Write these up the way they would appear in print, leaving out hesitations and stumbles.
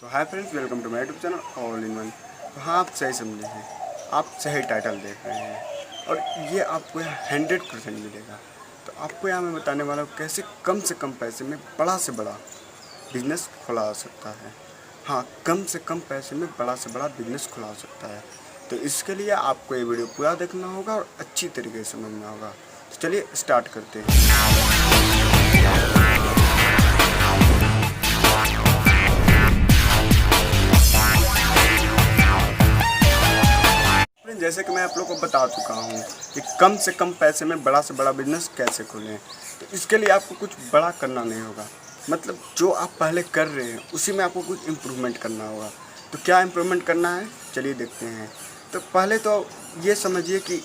तो hi friends, welcome to my YouTube channel all in one. तो हाँ, आप सही समझे हैं, आप सही टाइटल देख रहे हैं और ये आपको यहाँ 100% मिलेगा। तो आपको यहाँ मैं बताने वाला हूँ कैसे कम से कम पैसे में बड़ा से बड़ा बिजनेस खुला जा सकता है। हाँ, कम से कम पैसे में बड़ा से बड़ा बिजनेस खुला जा सकता है। तो इसके लिए आपको ये वीडियो पूरा देखना होगा और अच्छी तरीके से समझना होगा। तो चलिए स्टार्ट करते हैं। जैसे कि मैं आप लोगों को बता चुका हूँ कि कम से कम पैसे में बड़ा से बड़ा बिजनेस कैसे खोलें। तो इसके लिए आपको कुछ बड़ा करना नहीं होगा, मतलब जो आप पहले कर रहे हैं उसी में आपको कुछ इम्प्रूवमेंट करना होगा। तो क्या इम्प्रूवमेंट करना है, चलिए देखते हैं। तो पहले तो ये समझिए कि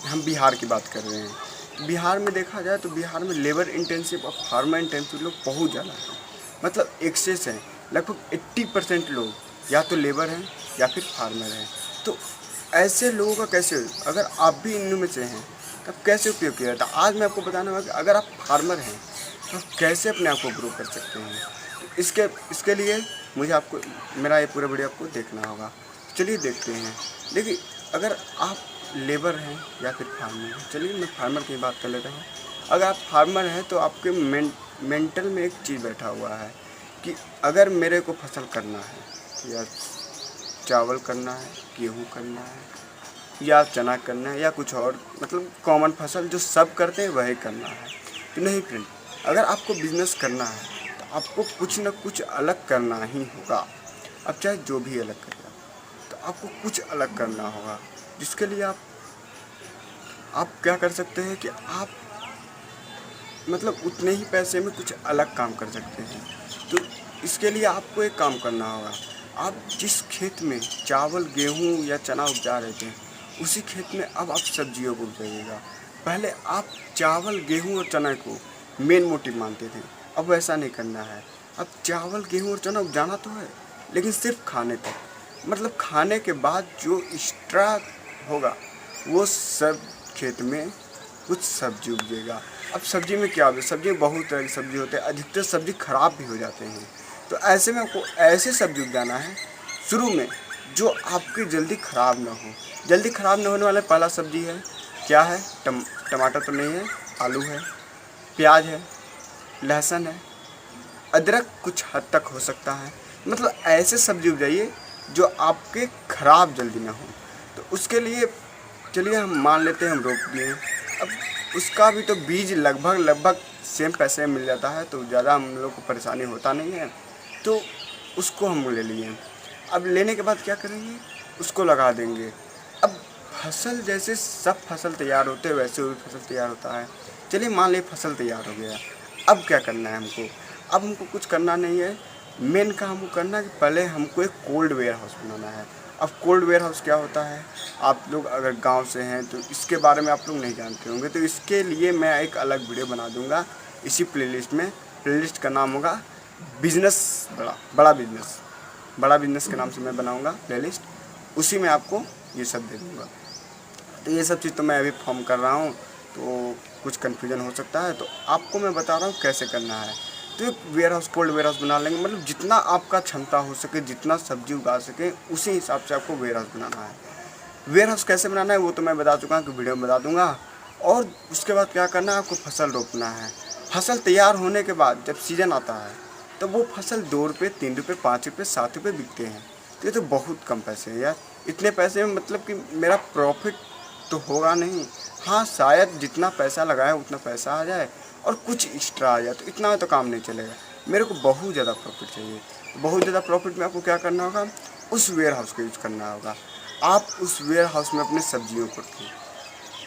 हम बिहार की बात कर रहे हैं। बिहार में देखा जाए तो बिहार में लेबर इंटेंसिव और फार्मर इंटेंसिव लोग बहुत ज़्यादा हैं, मतलब एक्सेस हैं। लगभग 80% लोग या तो लेबर हैं या फिर फार्मर हैं। तो ऐसे लोगों का कैसे, अगर आप भी इनमें में से हैं तब कैसे उपयोग किया जाता है। आज मैं आपको बताना होगा कि अगर आप फार्मर हैं तो आप कैसे अपने आप को ग्रो कर सकते हैं। तो इसके लिए मुझे आपको मेरा ये पूरा वीडियो आपको देखना होगा। चलिए देखते हैं। देखिए, अगर आप लेबर हैं या फिर फार्मर हैं, चलिए मैं फार्मर की बात कर लेता हूँ। अगर आप फार्मर हैं तो आपके मेंटल में एक चीज़ बैठा हुआ है कि अगर मेरे को फसल करना है या चावल करना है, गेहूँ करना है या चना करना है या कुछ और, मतलब कॉमन फसल जो सब करते हैं वही करना है। तो नहीं फ्रेंड, अगर आपको बिजनेस करना है तो आपको कुछ न कुछ अलग करना ही होगा। अब चाहे जो भी अलग करेगा तो आपको कुछ अलग करना होगा, जिसके लिए आप क्या कर सकते हैं कि आप मतलब उतने ही पैसे में कुछ अलग काम कर सकते हैं। तो इसके लिए आपको एक काम करना होगा। आप जिस खेत में चावल, गेहूँ या चना उपजा रहे थे उसी खेत में अब आप सब्जियों को उपजाइएगा। पहले आप चावल, गेहूँ और चना को मेन मोटिव मानते थे, अब वैसा नहीं करना है। अब चावल, गेहूँ और चना उपजाना तो है लेकिन सिर्फ खाने तक, मतलब खाने के बाद जो एक्स्ट्रा होगा वो सब खेत में कुछ सब्जी उपजेगा। अब सब्जी में क्या होगा, सब्जी में बहुत तरह की सब्जी होते हैं, अधिकतर सब्जी खराब भी हो जाते हैं। तो ऐसे में आपको ऐसे सब्जी उपजाना है शुरू में जो आपकी जल्दी ख़राब ना हो। जल्दी ख़राब ना होने वाला पहला सब्जी है, क्या है, टमाटर तो नहीं है, आलू है, प्याज है, लहसुन है, अदरक कुछ हद तक हो सकता है। मतलब ऐसे सब्जी उपजाइए जो आपके ख़राब जल्दी ना हो। तो उसके लिए चलिए हम मान लेते हैं हम रोप दिए। अब उसका भी तो बीज लगभग सेम पैसे में मिल जाता है, तो ज़्यादा हम लोग को परेशानी होता नहीं है। तो उसको हम ले लिए। अब लेने के बाद क्या करेंगे, उसको लगा देंगे। अब फसल जैसे सब फसल तैयार होते हैं वैसे भी फसल तैयार होता है। चलिए मान लीजिए फसल तैयार हो गया। अब क्या करना है हमको, अब हमको कुछ करना नहीं है। मेन काम हमको करना है कि पहले हमको एक कोल्ड वेयर हाउस बनाना है। अब कोल्ड वेयर हाउस क्या होता है, आप लोग अगर गांव से हैं तो इसके बारे में आप लोग नहीं जानते होंगे। तो इसके लिए मैं एक अलग वीडियो बना दूंगा इसी प्लेलिस्ट में। प्लेलिस्ट का नाम होगा बिजनेस, बड़ा बिजनेस के नाम से मैं बनाऊंगा प्लेलिस्ट। उसी में आपको ये सब दे दूँगा। तो ये सब चीज़ तो मैं अभी फॉर्म कर रहा हूँ, तो कुछ कन्फ्यूजन हो सकता है, तो आपको मैं बता रहा हूँ कैसे करना है। तो एक warehouse, cold warehouse बना लेंगे, मतलब जितना आपका क्षमता हो सके, जितना सब्जी उगा सके उसी हिसाब से आपको वेयर हाउस बनाना है। वेयर हाउस कैसे बनाना है वो तो मैं बता चुका हूँ कि वीडियो में बता दूंगा। और उसके बाद क्या करना है, आपको फसल रोपना है। फसल तैयार होने के बाद जब सीज़न आता है तो वो फसल 2 रुपये, 3 रुपये, 5 रुपये, 7 रुपये बिकते हैं। तो ये तो बहुत कम पैसे हैं यार। इतने पैसे में मतलब कि मेरा प्रॉफिट तो होगा नहीं। हाँ, शायद जितना पैसा लगाए उतना पैसा आ जाए और कुछ एक्स्ट्रा आ जाए, तो इतना में तो काम नहीं चलेगा। मेरे को बहुत ज़्यादा प्रॉफिट चाहिए। बहुत ज़्यादा प्रॉफिट में आपको क्या करना होगा, उस वेयर हाउस को यूज़ करना होगा। आप उस वेयर हाउस में अपने सब्जियों को रखें,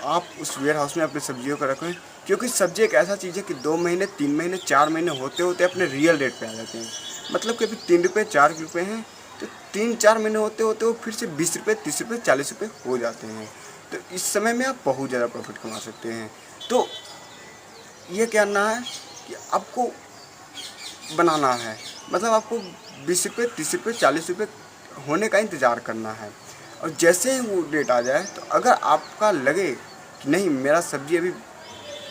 आप उस वेयर हाउस में अपनी सब्जियों को रखें, क्योंकि सब्जी एक ऐसा चीज़ है कि 2 महीने, 3 महीने, 4 महीने होते होते अपने रियल रेट पे आ जाते हैं। मतलब कि अभी 3 रुपये, 4 रुपये हैं, तो 3-4 महीने होते होते वो फिर से 20 रुपये, 30 रुपये, 40 रुपये हो जाते हैं। तो इस समय में आप बहुत ज़्यादा प्रॉफिट कमा सकते हैं। तो ये करना है कि आपको बनाना है, मतलब आपको 20 रुपये, 30 रुपये, 40 रुपये होने का इंतज़ार करना है। और जैसे ही वो डेट आ जाए, तो अगर आपका लगे कि नहीं मेरा सब्जी अभी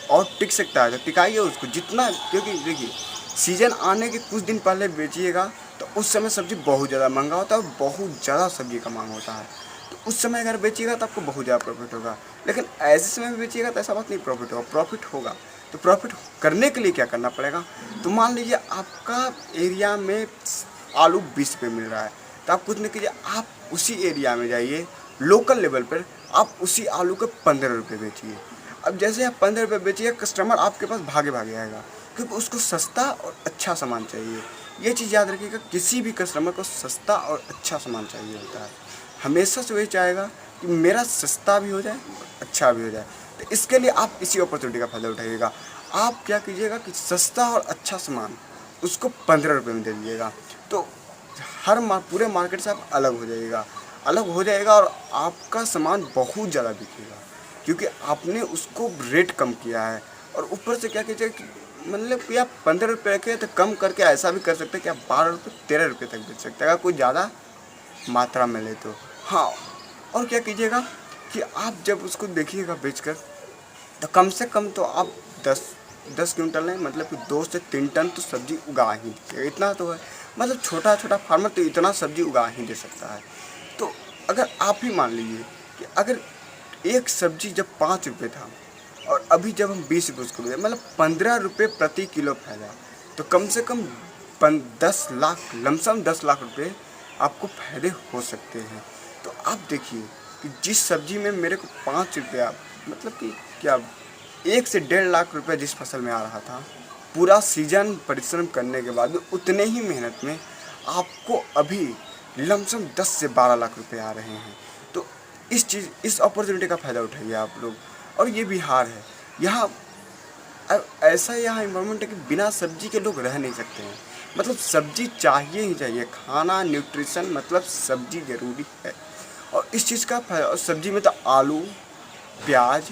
और टिक सकता है तो टिकाइए उसको जितना, क्योंकि देखिए सीज़न आने के कुछ दिन पहले बेचिएगा तो उस समय सब्ज़ी बहुत ज़्यादा महंगा होता है और बहुत ज़्यादा सब्ज़ी का मांग होता है। तो उस समय अगर बेचिएगा तो आपको बहुत ज़्यादा प्रॉफिट होगा। लेकिन ऐसे समय में बेचिएगा तो ऐसा बात नहीं प्रॉफिट होगा, प्रॉफिट होगा। तो प्रॉफिट करने के लिए क्या करना पड़ेगा, तो मान लीजिए आपका एरिया में आलू 20 रुपये मिल रहा है, तो आप कुछ नहीं कीजिए, आप उसी एरिया में जाइए, लोकल लेवल पर आप उसी आलू को 15 रुपये बेचिए। अब जैसे आप 15 रुपये बेचिए, कस्टमर आपके पास भागे भागे आएगा, क्योंकि उसको सस्ता और अच्छा सामान चाहिए। ये चीज़ याद रखिएगा, किसी भी कस्टमर को सस्ता और अच्छा सामान चाहिए होता है। हमेशा से वही चाहेगा कि मेरा सस्ता भी हो जाए, अच्छा भी हो जाए। तो इसके लिए आप इसी अपॉर्चुनिटी का फ़ायदा उठाइएगा। आप क्या कीजिएगा कि सस्ता और अच्छा सामान उसको 15 रुपये में दे दीजिएगा। तो पूरे मार्केट से आप अलग हो जाएगा और आपका सामान बहुत ज़्यादा बिकेगा, क्योंकि आपने उसको रेट कम किया है। और ऊपर से क्या कीजिएगा कि मतलब कि आप 15 रुपये रखे तो कम करके ऐसा भी कर सकते हैं कि आप 12 रुपये 13 रुपये तक बेच सकते हैं, अगर कोई ज़्यादा मात्रा में ले तो। हाँ, और क्या कीजिएगा कि आप जब उसको देखिएगा बेचकर, तो कम से कम तो आप 10 क्विंटल नहीं, मतलब कि 2 से 3 टन तो सब्ज़ी उगा ही दीजिएगा। इतना तो है, मतलब छोटा छोटा फार्मर तो इतना सब्ज़ी उगा ही दे सकता है। तो अगर आप ही मान लीजिए कि अगर एक सब्ज़ी जब 5 रुपये था और अभी जब हम 20 रुपये उसको बेचें, मतलब 15 रुपये प्रति किलो फायदा, तो कम से कम 10 लाख, लमसम 10 लाख रुपये आपको फायदे हो सकते हैं। तो आप देखिए कि जिस सब्ज़ी में मेरे को 5 रुपया, मतलब कि क्या 1 से 1.5 लाख रुपये जिस फसल में आ रहा था, पूरा सीजन परिश्रम करने के बाद उतने ही मेहनत में आपको अभी लमसम 10 से 12 लाख रुपए आ रहे हैं। तो इस अपॉर्चुनिटी का फ़ायदा उठाइए आप लोग। और ये बिहार है, यहाँ ऐसा यहाँ इन्वायरमेंट है कि बिना सब्जी के लोग रह नहीं सकते हैं। मतलब सब्जी चाहिए ही चाहिए, खाना न्यूट्रिशन मतलब सब्जी ज़रूरी है। और इस चीज़ का फायदा, और सब्जी में तो आलू, प्याज,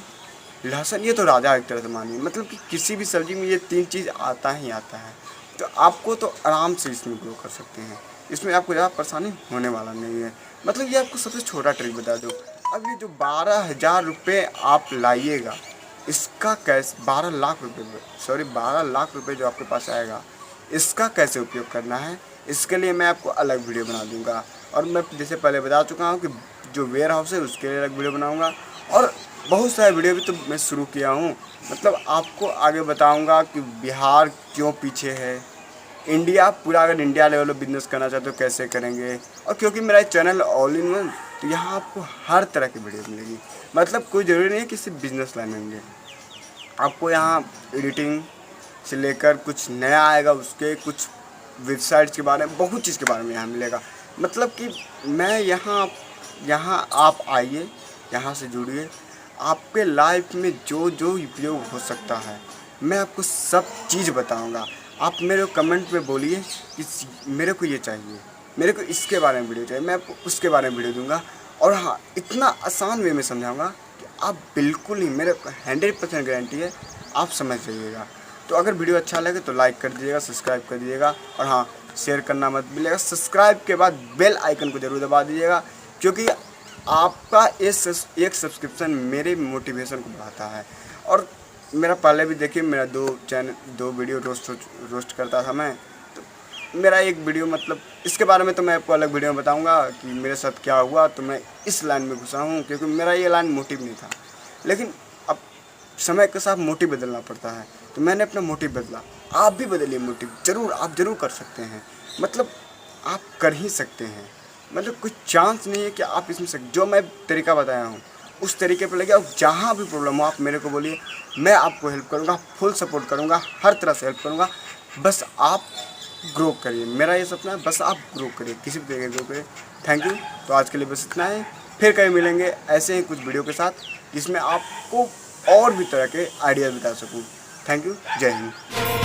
लहसुन, ये तो राजा एक तरह से मानिए, मतलब कि किसी भी सब्जी में ये 3 चीज़ आता ही आता है। तो आपको तो आराम से इसमें ग्रो कर सकते हैं, इसमें आपको ज़्यादा परेशानी होने वाला नहीं है। मतलब ये आपको सबसे छोटा ट्रिक बता दूँ, अब ये जो 12,000 रुपये आप लाइएगा, इसका कैसे 12 लाख रुपये जो आपके पास आएगा, इसका कैसे उपयोग करना है, इसके लिए मैं आपको अलग वीडियो बना दूंगा। और मैं जैसे पहले बता चुका हूँ कि जो वेयर हाउस है उसके लिए अलग वीडियो बनाऊंगा, और बहुत सारे वीडियो भी तो मैं शुरू किया हूँ। मतलब आपको आगे बताऊंगा कि बिहार क्यों पीछे है, इंडिया पूरा, अगर इंडिया लेवल पर बिजनेस करना चाहते हो कैसे करेंगे। और क्योंकि मेरा चैनल ऑल इन वन, तो यहाँ आपको हर तरह की वीडियो मिलेगी। मतलब कोई ज़रूरी नहीं है कि सिर्फ बिजनेस लाइन होंगे, आपको यहाँ एडिटिंग से लेकर कुछ नया आएगा उसके, कुछ वेबसाइट्स के बारे में, बहुत चीज़ के बारे में यहाँ मिलेगा। मतलब कि मैं यहाँ आप आइए, यहाँ से जुड़िए, आपके लाइफ में जो जो उपयोग हो सकता है मैं आपको सब चीज़ बताऊँगा। आप मेरे को कमेंट में बोलिए कि मेरे को ये चाहिए, मेरे को इसके बारे में वीडियो चाहिए, मैं आपको उसके बारे में वीडियो दूंगा। और हाँ, इतना आसान वे में समझाऊंगा कि आप बिल्कुल ही, मेरे 100% गारंटी है, आप समझ जाइएगा। तो अगर वीडियो अच्छा लगे तो लाइक कर दीजिएगा, सब्सक्राइब कर दीजिएगा, और हाँ, शेयर करना मत भूलिएगा। सब्सक्राइब के बाद बेल आइकन को ज़रूर दबा दीजिएगा, क्योंकि आपका एक सब्सक्रिप्शन मेरे मोटिवेशन को बढ़ाता है। और मेरा पहले भी देखिए, मेरा 2 वीडियो रोस्ट करता था मैं, तो मेरा एक वीडियो, मतलब इसके बारे में तो मैं आपको अलग वीडियो में बताऊंगा कि मेरे साथ क्या हुआ। तो मैं इस लाइन में घुसा हूँ क्योंकि मेरा ये लाइन मोटिव नहीं था, लेकिन अब समय के साथ मोटिव बदलना पड़ता है, तो मैंने अपना मोटिव बदला। आप भी बदलिए मोटिव, आप ज़रूर कर सकते हैं। मतलब आप कर ही सकते हैं, मतलब कोई चांस नहीं है कि आप इसमें जो मैं तरीका बताया हूँ उस तरीके पर लगे। और जहाँ भी प्रॉब्लम हो आप मेरे को बोलिए, मैं आपको हेल्प करूँगा, फुल सपोर्ट करूँगा, हर तरह से हेल्प करूँगा। बस आप ग्रो करिए, मेरा ये सपना है, बस आप ग्रो करिए, किसी भी तरीके ग्रो करिए। Thank you. तो आज के लिए बस इतना है, फिर कहीं मिलेंगे ऐसे ही कुछ वीडियो के साथ जिसमें आपको और भी तरह के आइडिया बता सकूँ। थैंक यू, जय हिंद।